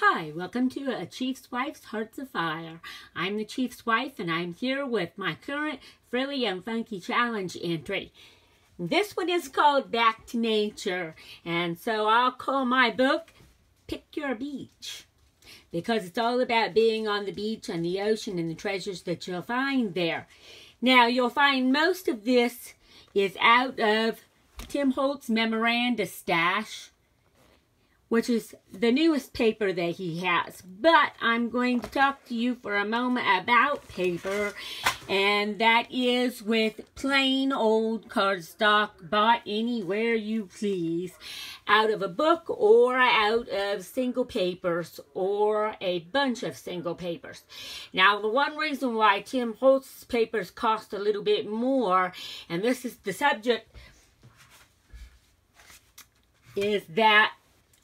Hi, welcome to A Chief's Wife's Hearts of Fire. I'm the Chief's wife and I'm here with my current Frilly and Funky Challenge entry. This one is called Back to Nature, and so I'll call my book Pick Your Beach, because it's all about being on the beach and the ocean and the treasures that you'll find there. Now, you'll find most of this is out of Tim Holtz Memoranda Stash, which is the newest paper that he has. But I'm going to talk to you for a moment about paper, and that is with plain old cardstock bought anywhere you please, out of a book or out of single papers or a bunch of single papers. Now, the one reason why Tim Holtz's papers cost a little bit more, and this is the subject, is that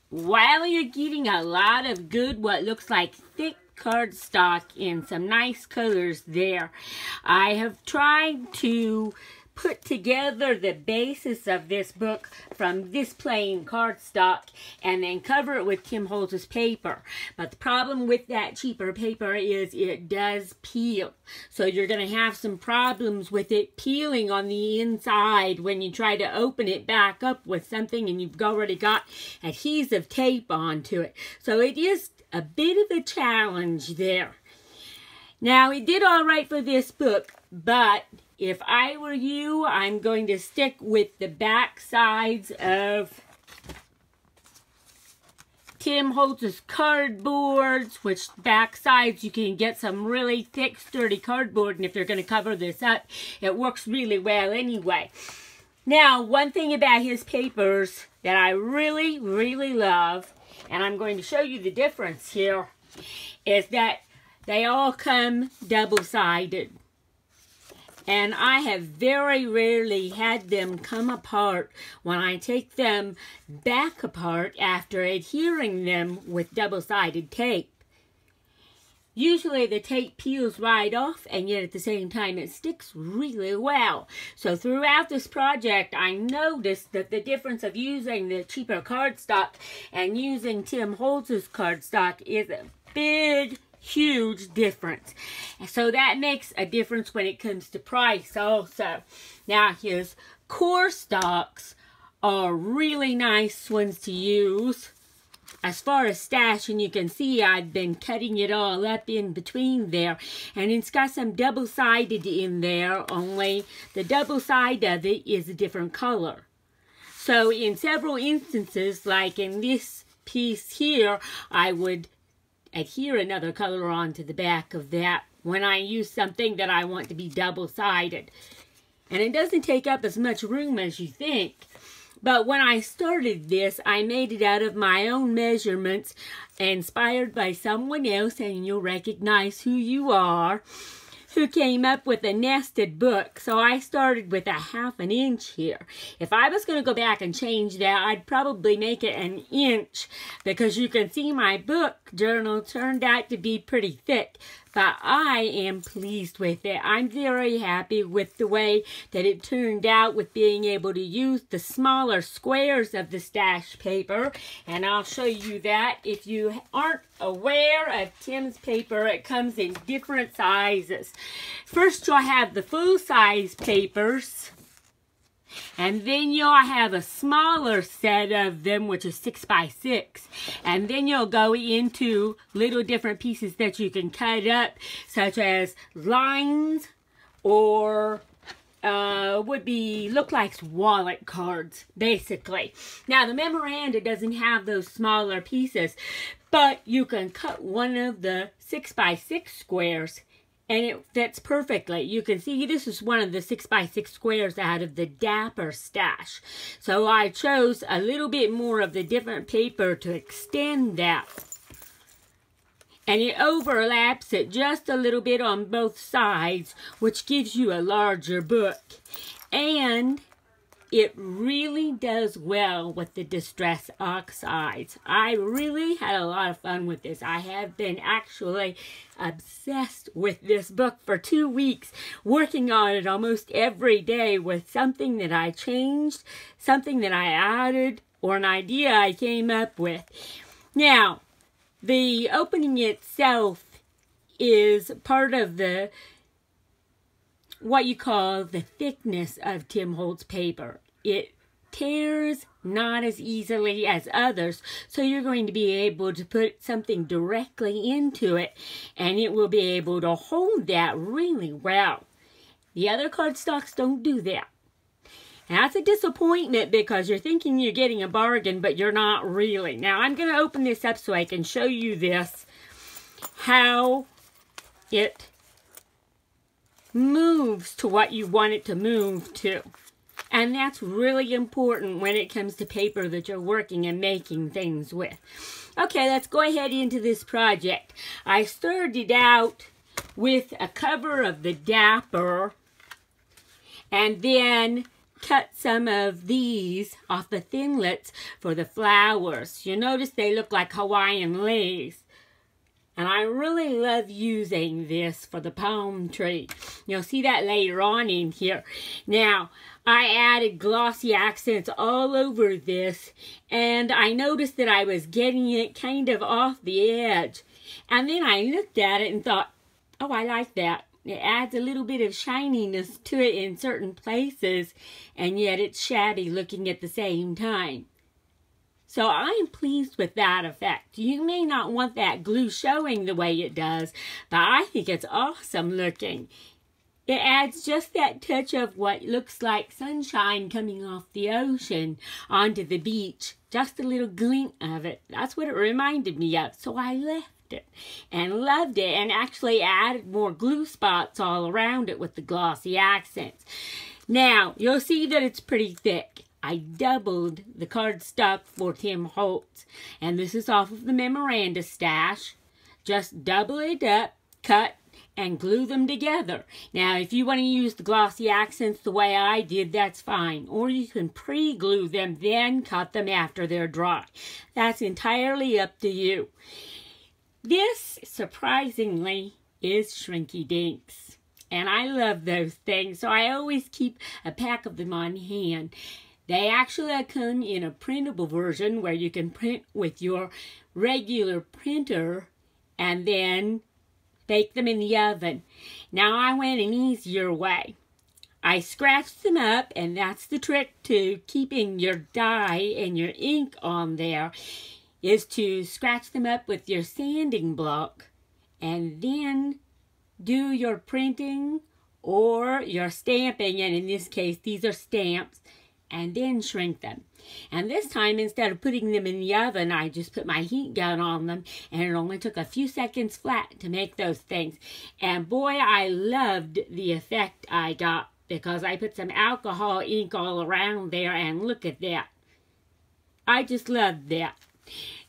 while you're getting a lot of good, what looks like thick cardstock in some nice colors there, I have tried to put together the basis of this book from this plain cardstock and then cover it with Tim Holtz's paper. But the problem with that cheaper paper is it does peel. So you're going to have some problems with it peeling on the inside when you try to open it back up with something and you've already got adhesive tape onto it. So it is a bit of a challenge there. Now, it did all right for this book, but if I were you, I'm going to stick with the back sides of Tim Holtz's cardboards, which back sides you can get some really thick, sturdy cardboard, and if you're going to cover this up, it works really well anyway. Now, one thing about his papers that I really, really love, and I'm going to show you the difference here, is that they all come double-sided. And I have very rarely had them come apart when I take them back apart after adhering them with double-sided tape. Usually the tape peels right off, and yet at the same time it sticks really well. So throughout this project, I noticed that the difference of using the cheaper cardstock and using Tim Holtz's cardstock is a big, huge difference. So that makes a difference when it comes to price also. Now, his core stocks are really nice ones to use as far as stash, and you can see I've been cutting it all up in between there, and it's got some double-sided in there, only the double side of it is a different color. So in several instances, like in this piece here, I would adhere another color onto the back of that when I use something that I want to be double-sided. And it doesn't take up as much room as you think. But when I started this, I made it out of my own measurements, inspired by someone else, and you'll recognize who you are, who came up with a nested book. So I started with a 1/2 inch here. If I was going to go back and change that, I'd probably make it 1 inch, because you can see my book journal turned out to be pretty thick. But I am pleased with it. I'm very happy with the way that it turned out, with being able to use the smaller squares of the stash paper. And I'll show you that. If you aren't aware of Tim's paper, it comes in different sizes. First, you'll have the full-size papers, and then you'll have a smaller set of them, which is 6 by 6. And then you'll go into little different pieces that you can cut up, such as lines, or look like wallet cards, basically. Now, the Memoranda doesn't have those smaller pieces, but you can cut one of the 6 by 6 squares, and it fits perfectly. You can see this is one of the 6 by 6 squares out of the Dapper Stash. So I chose a little bit more of the different paper to extend that. And it overlaps it just a little bit on both sides, which gives you a larger book. And it really does well with the Distress Oxides. I really had a lot of fun with this. I have been actually obsessed with this book for 2 weeks, working on it almost every day with something that I changed, something that I added, or an idea I came up with. Now, the opening itself is part of the what you call the thickness of Tim Holtz paper. It tears not as easily as others, so you're going to be able to put something directly into it and it will be able to hold that really well. The other cardstocks don't do that. And that's a disappointment because you're thinking you're getting a bargain, but you're not really. Now I'm going to open this up so I can show you this, how it moves to what you want it to move to. And that's really important when it comes to paper that you're working and making things with. Okay, let's go ahead into this project. I started out with a cover of the Dapper and then cut some of these off the Thinlits for the flowers. You notice they look like Hawaiian leaves. And I really love using this for the palm tree. You'll see that later on in here. Now, I added glossy accents all over this, and I noticed that I was getting it kind of off the edge. And then I looked at it and thought, oh, I like that. It adds a little bit of shininess to it in certain places, and yet it's shabby looking at the same time. So I'm pleased with that effect. You may not want that glue showing the way it does, but I think it's awesome looking. It adds just that touch of what looks like sunshine coming off the ocean onto the beach. Just a little glint of it. That's what it reminded me of. So I left it and loved it and actually added more glue spots all around it with the glossy accents. Now, you'll see that it's pretty thick. I doubled the cardstock for Tim Holtz, and this is off of the Memoranda Stash. Just double it up, cut, and glue them together. Now, if you want to use the glossy accents the way I did, that's fine. Or you can pre-glue them, then cut them after they're dry. That's entirely up to you. This, surprisingly, is Shrinky Dinks. And I love those things, so I always keep a pack of them on hand. They actually come in a printable version where you can print with your regular printer and then bake them in the oven. Now I went an easier way. I scratched them up, and that's the trick to keeping your dye and your ink on there, is to scratch them up with your sanding block and then do your printing or your stamping, and in this case these are stamps, and then shrink them. And this time, instead of putting them in the oven, I just put my heat gun on them, and it only took a few seconds flat to make those things. And boy, I loved the effect I got, because I put some alcohol ink all around there, and look at that. I just loved that.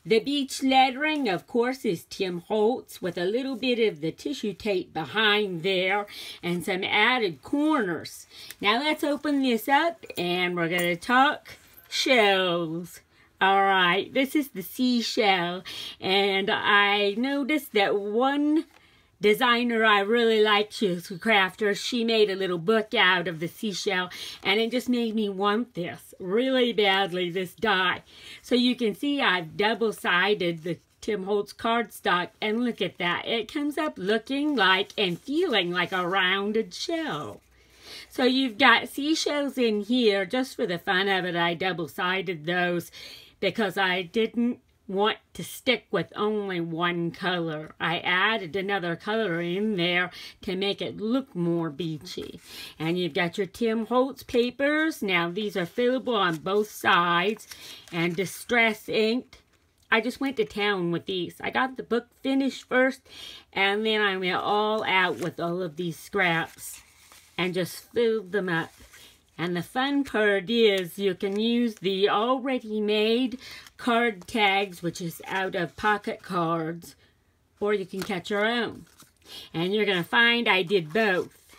The beach lettering, of course, is Tim Holtz with a little bit of the tissue tape behind there and some added corners. Now let's open this up and we're going to talk shells. Alright, this is the seashell, and I noticed that one designer I really liked, she was a crafter, she made a little book out of the seashell, and it just made me want this really badly, this die. So you can see I've double-sided the Tim Holtz cardstock, and look at that. It comes up looking like and feeling like a rounded shell. So you've got seashells in here. Just for the fun of it, I double-sided those because I didn't want to stick with only one color. I added another color in there to make it look more beachy. And you've got your Tim Holtz papers. Now these are fillable on both sides and distress inked. I just went to town with these. I got the book finished first, and then I went all out with all of these scraps and just filled them up. And the fun part is you can use the already made card tags, which is out of pocket cards, or you can cut your own. And you're going to find I did both.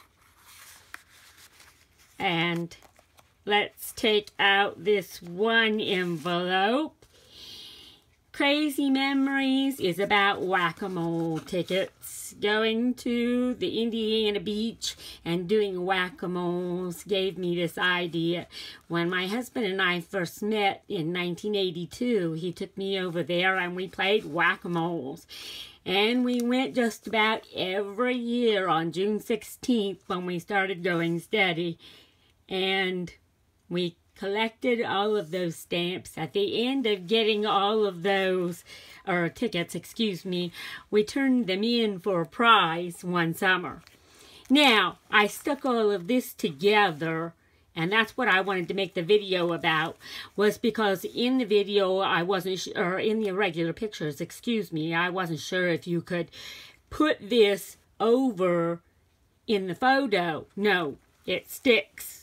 And let's take out this one envelope. crazy memories is about whack-a-mole tickets. Going to the Indiana beach and doing whack-a-moles gave me this idea. When my husband and I first met in 1982, he took me over there and we played whack-a-moles. And we went just about every year on June 16th when we started going steady. And we collected all of those stamps. At the end of getting all of those, or tickets, excuse me, we turned them in for a prize one summer. Now, I stuck all of this together, and that's what I wanted to make the video about, was because in the video, I wasn't or in the regular pictures, excuse me, I wasn't sure if you could put this over in the photo. No, it sticks.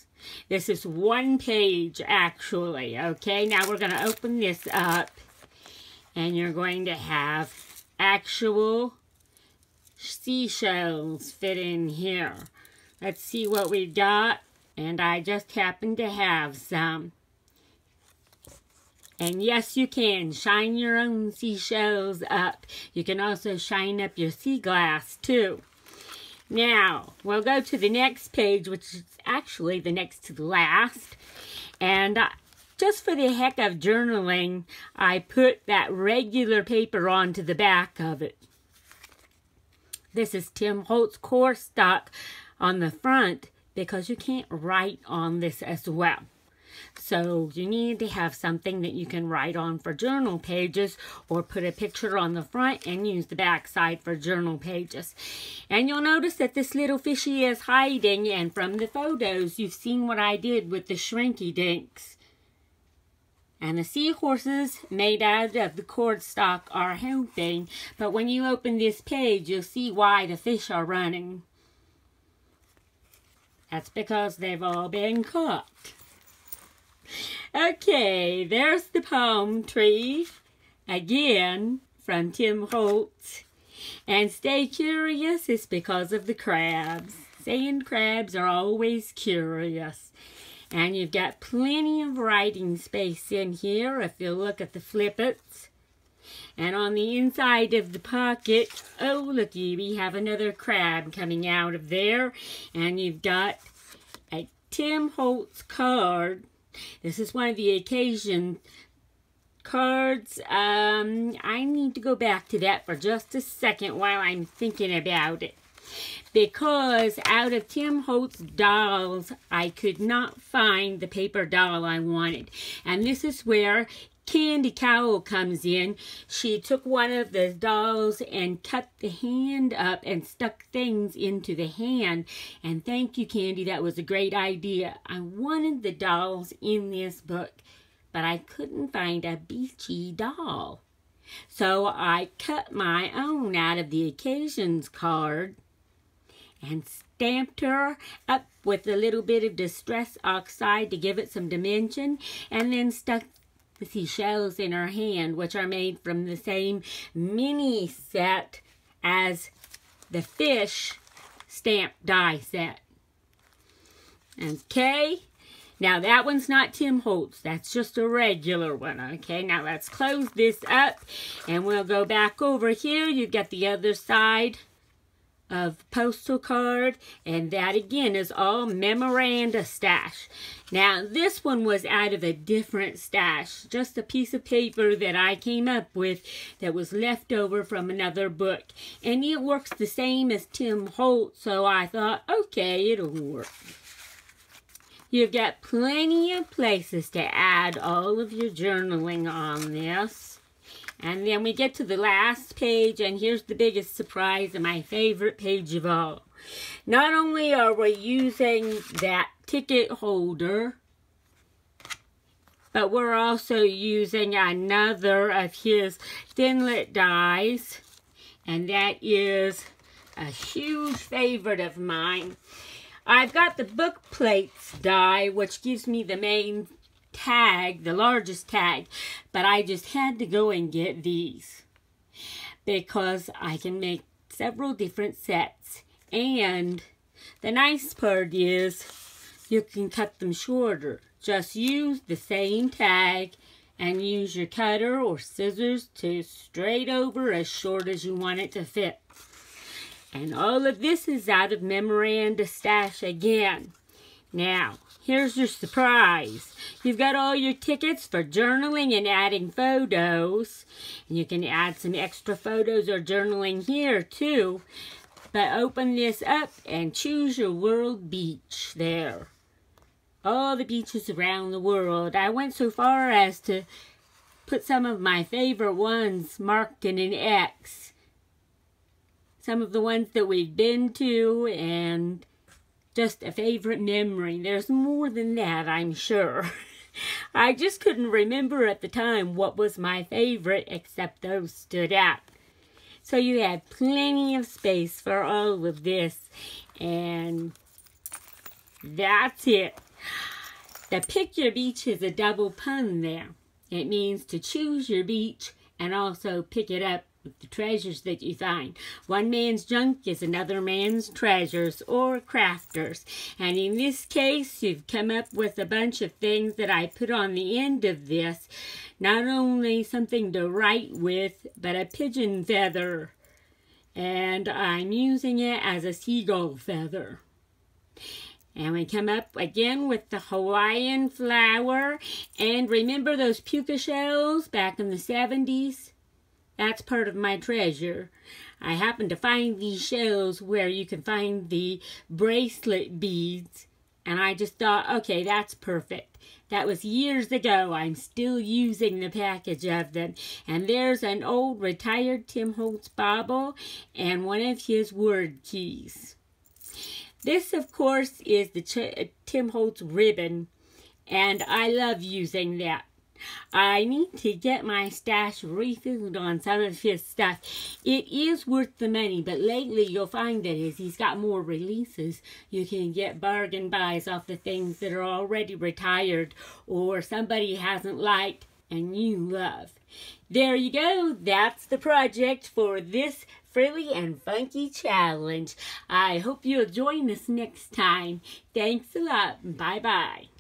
This is one page, actually, okay? Now we're going to open this up, and you're going to have actual seashells fit in here. Let's see what we got, and I just happen to have some. And yes, you can shine your own seashells up. You can also shine up your sea glass, too. Now, we'll go to the next page, which is actually the next to the last. And just for the heck of journaling, I put that regular paper onto the back of it. This is Tim Holtz cardstock on the front because you can't write on this as well. So you need to have something that you can write on for journal pages, or put a picture on the front and use the back side for journal pages. And you'll notice that this little fishy is hiding, and from the photos you've seen what I did with the shrinky dinks. And the seahorses made out of the cardstock are helping, but when you open this page you'll see why the fish are running. That's because they've all been caught. Okay, there's the palm tree, again, from Tim Holtz. And stay curious is because of the crabs. Sand crabs are always curious. And you've got plenty of writing space in here if you look at the flippets. And on the inside of the pocket, oh looky, we have another crab coming out of there. And you've got a Tim Holtz card. This is one of the occasion cards. I need to go back to that for just a second while I'm thinking about it. Because out of Tim Holtz dolls, I could not find the paper doll I wanted. And this is where Candy Cowl comes in. She took one of the dolls and cut the hand up and stuck things into the hand. And thank you, Candy. That was a great idea. I wanted the dolls in this book, but I couldn't find a beachy doll. So I cut my own out of the occasions card and stamped her up with a little bit of Distress Oxide to give it some dimension, and then stuck the seashells in her hand, which are made from the same mini set as the fish stamp die set. Okay, now that one's not Tim Holtz, that's just a regular one. Okay, now let's close this up and we'll go back over here. You've got the other side of postal card, and that again is all memoranda stash. Now this one was out of a different stash, just a piece of paper that I came up with that was left over from another book, and it works the same as Tim Holtz, so I thought, okay, it'll work. You've got plenty of places to add all of your journaling on this. And then we get to the last page, and here's the biggest surprise and my favorite page of all. Not only are we using that ticket holder, but we're also using another of his Thinlit dies, and that is a huge favorite of mine. I've got the book plates die, which gives me the main tag, the largest tag, but I just had to go and get these because I can make several different sets, and the nice part is you can cut them shorter. Just use the same tag and use your cutter or scissors to straight over as short as you want it to fit. And all of this is out of Memoranda Stash again. Now, here's your surprise. You've got all your tickets for journaling and adding photos. And you can add some extra photos or journaling here too. But open this up and choose your world beach there. All the beaches around the world. I went so far as to put some of my favorite ones marked in an X. Some of the ones that we've been to and just a favorite memory. There's more than that, I'm sure. I just couldn't remember at the time what was my favorite, except those stood out. So you have plenty of space for all of this. And that's it. The pick your beach is a double pun there. It means to choose your beach and also pick it up with the treasures that you find. One man's junk is another man's treasures or crafters. And in this case, you've come up with a bunch of things that I put on the end of this. Not only something to write with, but a pigeon feather. And I'm using it as a seagull feather. And we come up again with the Hawaiian flower. And remember those puka shells back in the 70s? That's part of my treasure. I happened to find these shells where you can find the bracelet beads. And I just thought, okay, that's perfect. That was years ago. I'm still using the package of them. And there's an old retired Tim Holtz bauble and one of his word keys. This, of course, is the Tim Holtz ribbon, and I love using that. I need to get my stash refilled on some of his stuff. It is worth the money, but lately you'll find that as he's got more releases, you can get bargain buys off the things that are already retired or somebody hasn't liked and you love. There you go. That's the project for this frilly and funky challenge. I hope you'll join us next time. Thanks a lot. Bye-bye.